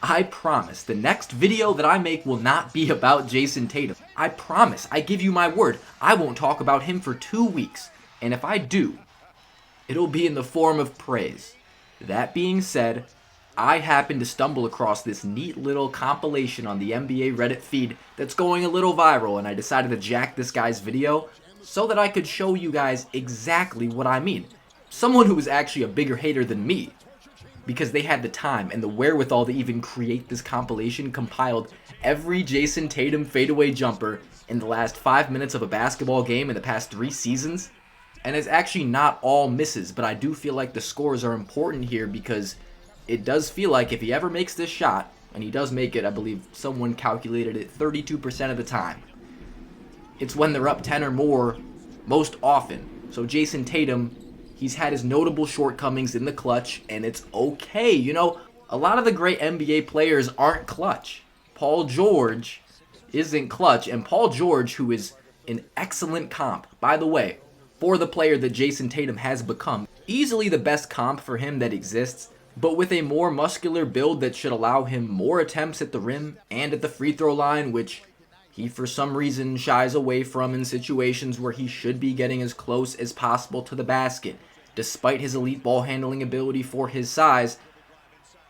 I promise the next video that I make will not be about Jason Tatum. I promise, I give you my word, I won't talk about him for 2 weeks. And if I do, it'll be in the form of praise. That being said, I happened to stumble across this neat little compilation on the NBA Reddit feed that's going a little viral, and I decided to jack this guy's video so that I could show you guys exactly what I mean. Someone who is actually a bigger hater than me, because they had the time and the wherewithal to even create this compilation, compiled every Jason Tatum fadeaway jumper in the last 5 minutes of a basketball game in the past 3 seasons. And it's actually not all misses, but I do feel like the scores are important here because it does feel like if he ever makes this shot, and he does make it, I believe someone calculated it 32% of the time, it's when they're up 10 or more most often. So Jason Tatum, he's had his notable shortcomings in the clutch, and it's okay. You know, a lot of the great NBA players aren't clutch. Paul George isn't clutch, and Paul George, who is an excellent comp, by the way, for the player that Jason Tatum has become. Easily the best comp for him that exists, but with a more muscular build that should allow him more attempts at the rim and at the free throw line, which he for some reason shies away from in situations where he should be getting as close as possible to the basket. Despite his elite ball handling ability for his size,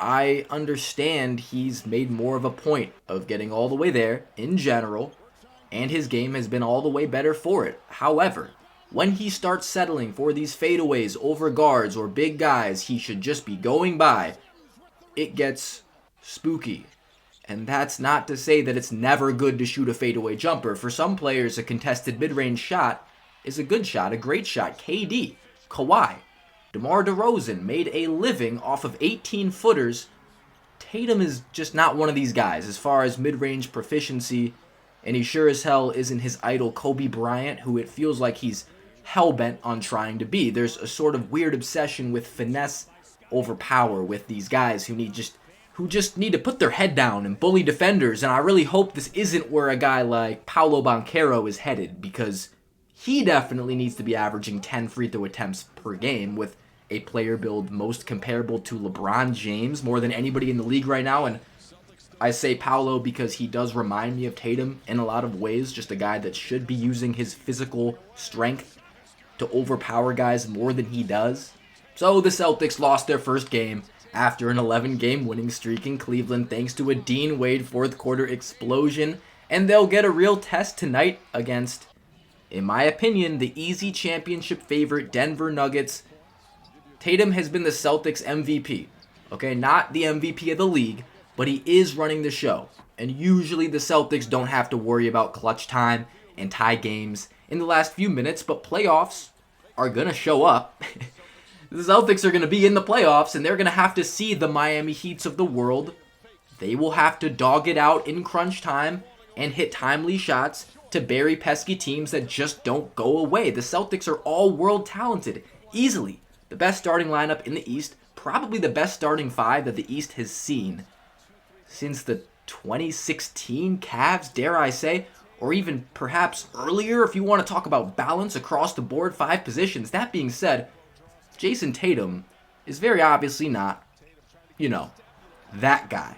I understand he's made more of a point of getting all the way there in general, and his game has been all the way better for it. However, when he starts settling for these fadeaways over guards or big guys he should just be going by, it gets spooky. And that's not to say that it's never good to shoot a fadeaway jumper. For some players, a contested mid-range shot is a good shot, a great shot. KD, Kawhi, DeMar DeRozan made a living off of 18-footers. Tatum is just not one of these guys as far as mid-range proficiency, and he sure as hell isn't his idol Kobe Bryant, who it feels like he's hell-bent on trying to be. There's a sort of weird obsession with finesse over power with these guys who just need to put their head down and bully defenders, and I really hope this isn't where a guy like Paolo Banchero is headed, because he definitely needs to be averaging 10 free throw attempts per game with a player build most comparable to LeBron James more than anybody in the league right now. And I say Paolo because he does remind me of Tatum in a lot of ways, just a guy that should be using his physical strength to overpower guys more than he does. So the Celtics lost their first game after an 11-game winning streak in Cleveland thanks to a Dean Wade fourth quarter explosion, and they'll get a real test tonight against, in my opinion, the easy championship favorite Denver Nuggets. Tatum has been the Celtics MVP. Okay, not the MVP of the league, but he is running the show. And usually the Celtics don't have to worry about clutch time and tie games in the last few minutes, but playoffs are going to show up. The Celtics are going to be in the playoffs, and they're going to have to see the Miami Heats of the world. They will have to dog it out in crunch time and hit timely shots to bury pesky teams that just don't go away. The Celtics are all world talented, easily the best starting lineup in the East, probably the best starting five that the East has seen since the 2016 Cavs, dare I say, or even perhaps earlier if you want to talk about balance across the board, 5 positions. That being said, Jason Tatum is very obviously not, that guy.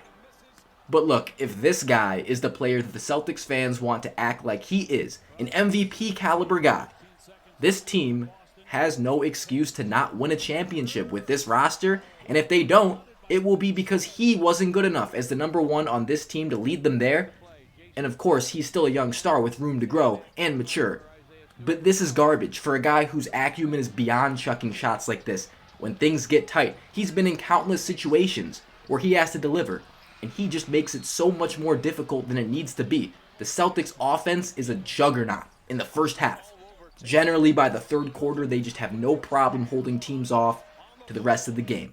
But look, if this guy is the player that the Celtics fans want to act like he is, an MVP caliber guy, this team has no excuse to not win a championship with this roster, and if they don't, it will be because he wasn't good enough as the number one on this team to lead them there. And of course, he's still a young star with room to grow and mature. But this is garbage for a guy whose acumen is beyond chucking shots like this. When things get tight, he's been in countless situations where he has to deliver, and he just makes it so much more difficult than it needs to be. The Celtics offense is a juggernaut in the first half. Generally, by the third quarter, they just have no problem holding teams off to the rest of the game.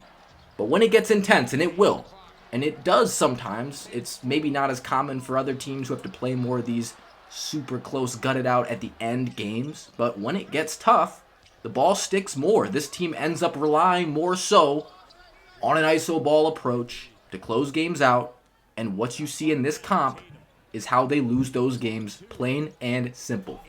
But when it gets intense, and it will, and it does sometimes, it's maybe not as common for other teams who have to play more of these super close, gutted out at the end games, but when it gets tough, the ball sticks more. This team ends up relying more so on an iso ball approach to close games out, and what you see in this comp is how they lose those games, plain and simple.